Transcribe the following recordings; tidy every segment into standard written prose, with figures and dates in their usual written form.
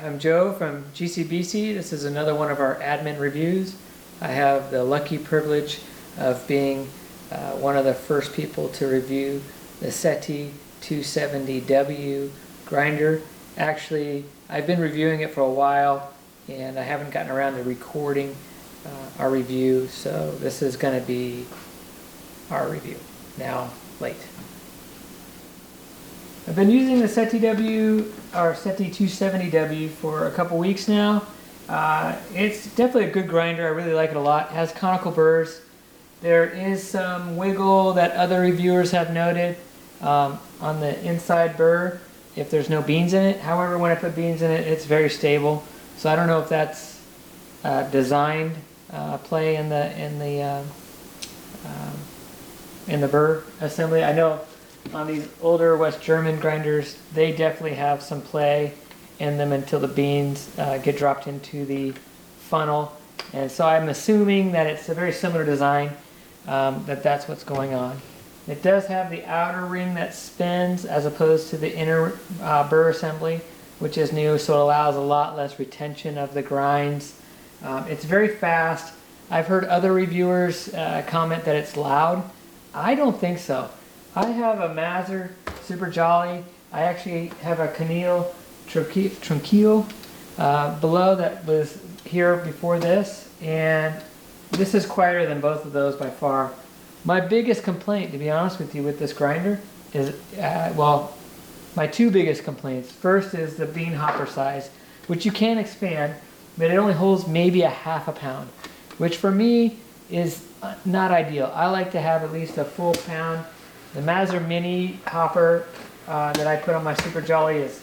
I'm Joe from GCBC. This is another one of our admin reviews. I have the lucky privilege of being one of the first people to review the Sette 270W grinder. Actually, I've been reviewing it for a while and I haven't gotten around to recording our review, so this is going to be our review. Now, late. I've been using the Sette 270W for a couple weeks now. It's definitely a good grinder. I really like it a lot. It has conical burrs. There is some wiggle that other reviewers have noted on the inside burr if there's no beans in it. However, when I put beans in it, it's very stable. So I don't know if that's designed play in the burr assembly. I know on these older West German grinders, they definitely have some play in them until the beans get dropped into the funnel. And so I'm assuming that it's a very similar design, that's what's going on. It does have the outer ring that spins as opposed to the inner burr assembly, which is new, so it allows a lot less retention of the grinds. It's very fast. I've heard other reviewers comment that it's loud. I don't think so. I have a Mazzer Super Jolly. I actually have a Canil Tranquillo below that was here before this, and this is quieter than both of those by far. My biggest complaint, to be honest with you, with this grinder is, well, my two biggest complaints. First is the bean hopper size, which you can expand, but it only holds maybe a half a pound, which for me is not ideal. I like to have at least a full pound. The Mazzer Mini hopper that I put on my Super Jolly is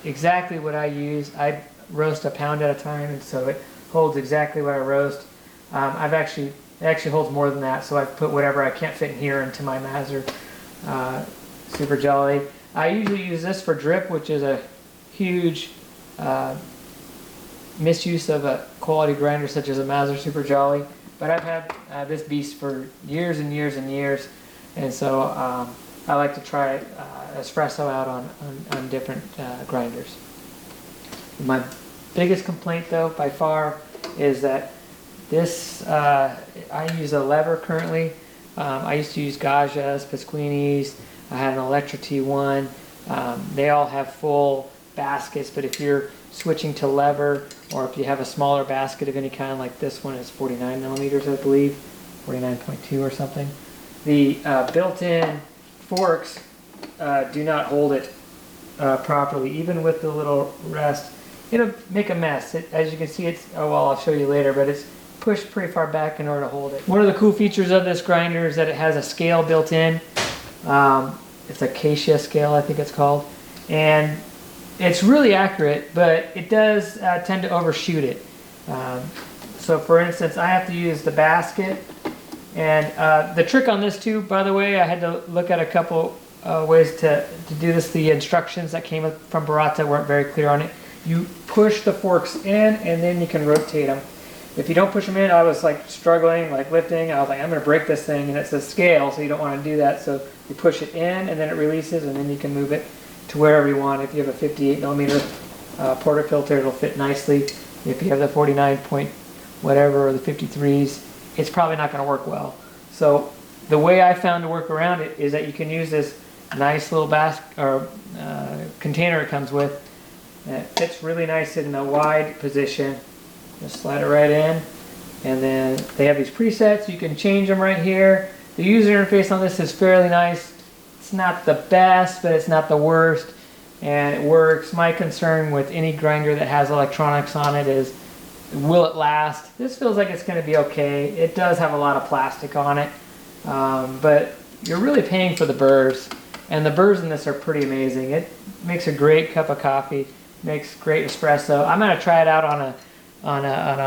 exactly what I use. I roast a pound at a time, and so it holds exactly what I roast. It actually holds more than that, so I've put whatever I can't fit in here into my Mazzer Super Jolly. I usually use this for drip, which is a huge misuse of a quality grinder such as a Mazzer Super Jolly. But I've had this beast for years and years and years, and so I like to try espresso out on different grinders. My biggest complaint, though, by far, is that this, I use a lever currently. I used to use Gaggias, Pasquini's. I had an Electra T1. They all have full baskets, but if you're switching to lever, or if you have a smaller basket of any kind, like this one is 49 millimeters, I believe, 49.2 or something. The built-in forks do not hold it properly, even with the little rest. It'll make a mess. As you can see, it's, oh well, I'll show you later, but it's pushed pretty far back in order to hold it. One of the cool features of this grinder is that it has a scale built in. It's a Acacia scale, I think it's called, and it's really accurate, but it does tend to overshoot it. So for instance, I have to use the basket, and the trick on this too, by the way, I had to look at a couple ways to do this. The instructions that came from Baratza weren't very clear on it. You push the forks in and then you can rotate them. If you don't push them in, I was like struggling, like lifting. I was like, I'm going to break this thing, and it's a scale, so you don't want to do that. So you push it in and then it releases, and then you can move it to wherever you want. If you have a 58 millimeter portafilter, it'll fit nicely. If you have the 49 point whatever or the 53s, it's probably not going to work well. So the way I found to work around it is that you can use this nice little basket or container it comes with. And it fits really nice in a wide position. Just slide it right in, and then they have these presets. You can change them right here. The user interface on this is fairly nice. It's not the best, but it's not the worst, and it works. My concern with any grinder that has electronics on it is, will it last? This feels like it's going to be okay. It does have a lot of plastic on it, but you're really paying for the burrs, and the burrs in this are pretty amazing. It makes a great cup of coffee, makes great espresso. I'm going to try it out on a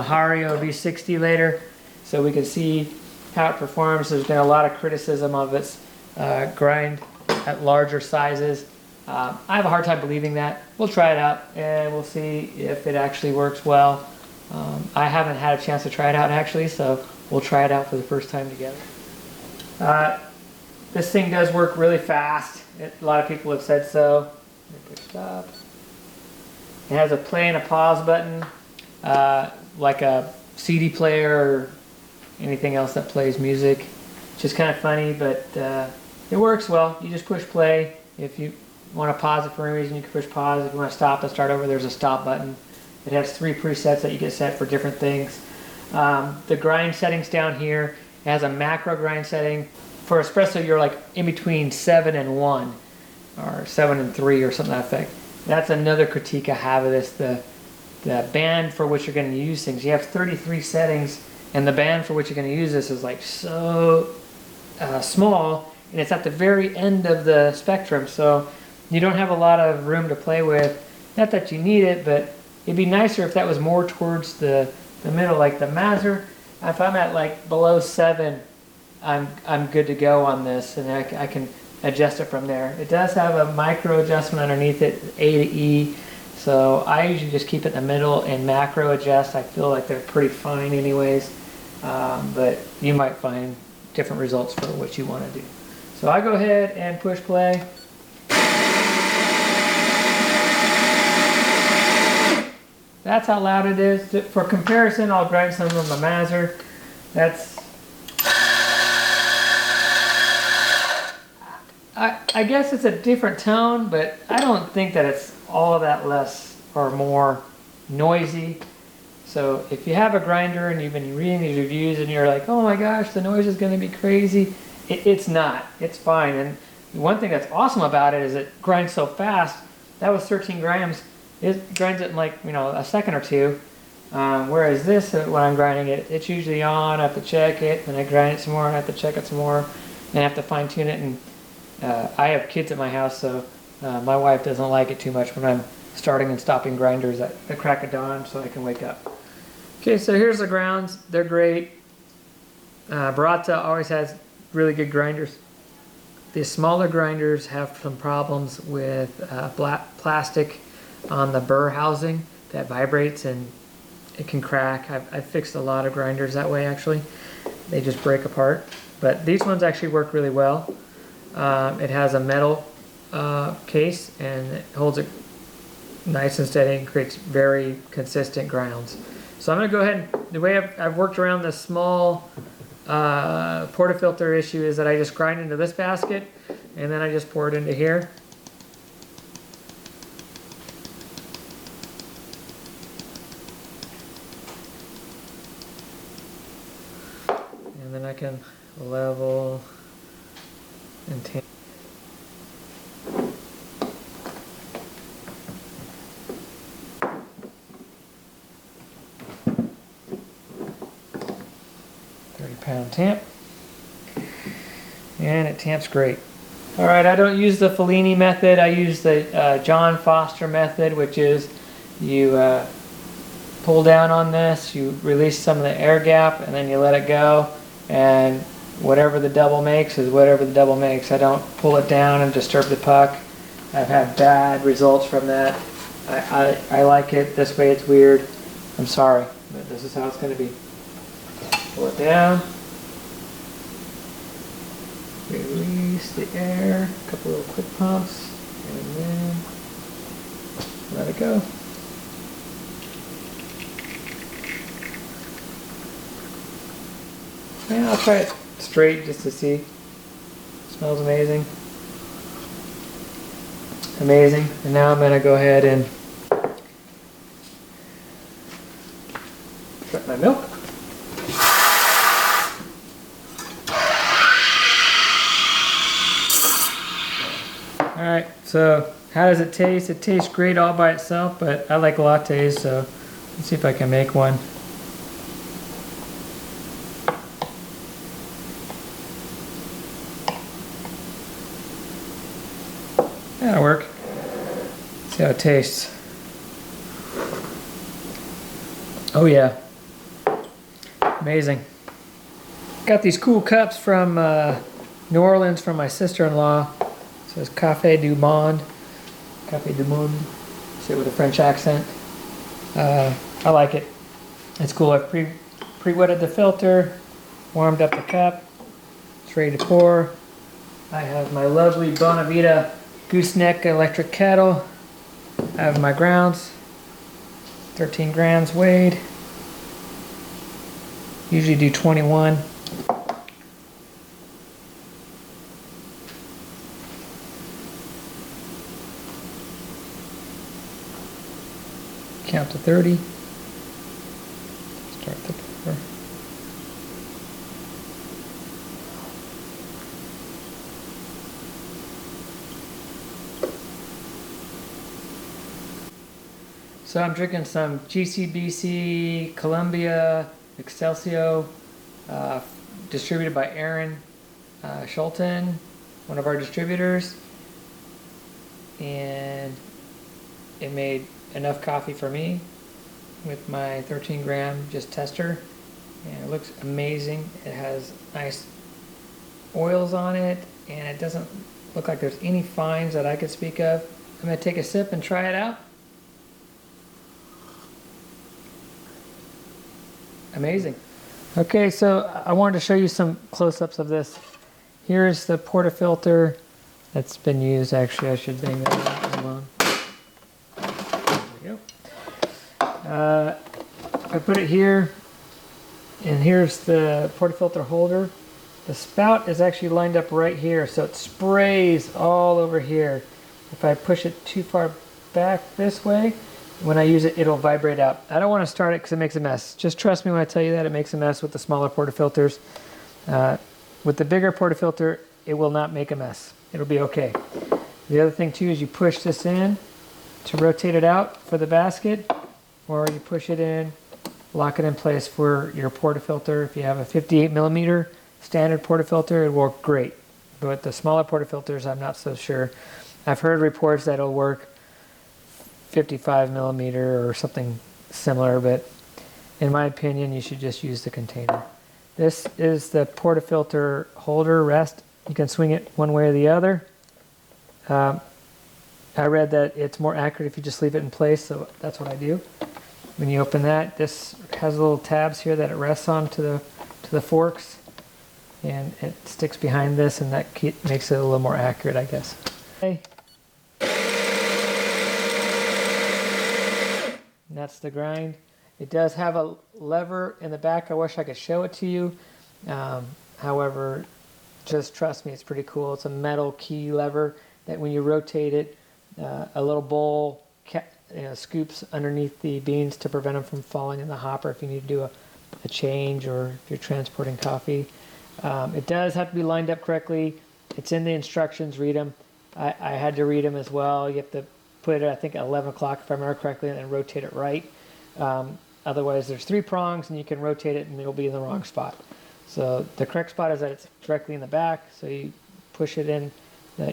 Hario V60 later, so we can see how it performs. There's been a lot of criticism of its grind at larger sizes. I have a hard time believing that. We'll try it out and we'll see if it actually works well. I haven't had a chance to try it out actually, so we'll try it out for the first time together. This thing does work really fast. A lot of people have said so. Let me push stop. It has a play and a pause button, like a CD player or anything else that plays music. It's just kind of funny, but it works well. You just push play. If you want to pause it for any reason, you can push pause. If you want to stop and start over, there's a stop button. It has 3 presets that you get set for different things. The grind settings down here, it has a macro grind setting. For espresso, you're like in between 7 and 1, or 7 and 3, or something to that effect. That's another critique I have of this, the band for which you're going to use things. You have 33 settings, and the band for which you're going to use this is like so small, and it's at the very end of the spectrum, so you don't have a lot of room to play with. Not that you need it, but it'd be nicer if that was more towards the middle, like the Mazer. If I'm at like below 7, I'm good to go on this, and I can adjust it from there. It does have a micro adjustment underneath it, A to E, so I usually just keep it in the middle and macro adjust. I feel like they're pretty fine anyways, but you might find different results for what you want to do. So I go ahead and push play. That's how loud it is. For comparison, I'll grind some of my Mazer. I guess it's a different tone, but I don't think that it's all that less or more noisy. So if you have a grinder and you've been reading these reviews and you're like, oh my gosh, the noise is going to be crazy, it's not. It's fine. And one thing that's awesome about it is it grinds so fast. That was 13 grams. It grinds it in like, a second or two. Whereas this, when I'm grinding it, it's usually on. I have to check it, and I grind it some more, and I have to check it some more, and I have to fine tune it. And I have kids at my house, so my wife doesn't like it too much when I'm starting and stopping grinders at the crack of dawn, so I can wake up. Okay, so here's the grounds. They're great. Baratza always has really good grinders. The smaller grinders have some problems with black plastic on the burr housing that vibrates and it can crack. I've fixed a lot of grinders that way, actually. They just break apart. But these ones actually work really well. It has a metal case and it holds it nice and steady and creates very consistent grounds. So I'm going to go ahead and, the way I've worked around this small portafilter issue is that I just grind into this basket and then I just pour it into here. And then I can level and tamp. £30 tamp, and it tamps great. All right, I don't use the Fellini method. I use the John Foster method, which is you pull down on this, you release some of the air gap, and then you let it go, and whatever the double makes is whatever the double makes. I don't pull it down and disturb the puck. I've had bad results from that. I like it. This way it's weird. I'm sorry, but this is how it's going to be. Pull it down. Release the air. A couple little quick pumps. And then let it go. Yeah, I'll try it straight just to see. It smells amazing. Amazing. And now I'm going to go ahead and put my milk. Alright, so how does it taste? It tastes great all by itself, but I like lattes, so let's see if I can make one. That'll work. See how it tastes. Oh yeah. Amazing. Got these cool cups from New Orleans from my sister-in-law. It says Café du Monde. Café du Monde. Say it with a French accent. I like it. It's cool. I've pre-wetted the filter, warmed up the cup. It's ready to pour. I have my lovely Bonavita gooseneck electric kettle. I have my grounds. 13 grams weighed. Usually do 21. Count to 30. Start the pour. So I'm drinking some GCBC, Columbia, Excelsior, distributed by Aaron Schulten, one of our distributors. And it made enough coffee for me with my 13 gram just tester. And it looks amazing. It has nice oils on it, and it doesn't look like there's any fines that I could speak of. I'm going to take a sip and try it out. Amazing. Okay, so I wanted to show you some close-ups of this. Here's the portafilter that's been used. Actually, I should bang that out. Hold on. There we go. I put it here, and here's the portafilter holder. The spout is actually lined up right here, so it sprays all over here. If I push it too far back this way, when I use it, it'll vibrate out. I don't want to start it because it makes a mess. Just trust me when I tell you that it makes a mess with the smaller portafilters. With the bigger portafilter, it will not make a mess. It'll be okay. The other thing too is you push this in to rotate it out for the basket, or you push it in, lock it in place for your portafilter. If you have a 58 millimeter standard portafilter, it'll work great. But the smaller portafilters, I'm not so sure. I've heard reports that it'll work 55 millimeter or something similar, but in my opinion, you should just use the container. This is the portafilter holder rest. You can swing it one way or the other. I read that it's more accurate if you just leave it in place, so that's what I do. When you open that, this has little tabs here that it rests on to the forks, and it sticks behind this, and that makes it a little more accurate, I guess. Okay. And that's the grind. It does have a lever in the back. I wish I could show it to you. However, just trust me, it's pretty cool. It's a metal key lever that when you rotate it, a little bowl scoops underneath the beans to prevent them from falling in the hopper if you need to do a change or if you're transporting coffee. It does have to be lined up correctly. It's in the instructions, read them. I had to read them as well. You have to put it, I think, at 11 o'clock if I remember correctly, and then rotate it right. Otherwise, there's 3 prongs, and you can rotate it, and it'll be in the wrong spot. So the correct spot is that it's directly in the back, so you push it in,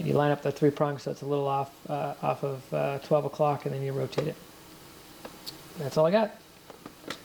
you line up the 3 prongs so it's a little off of 12 o'clock, and then you rotate it. That's all I got.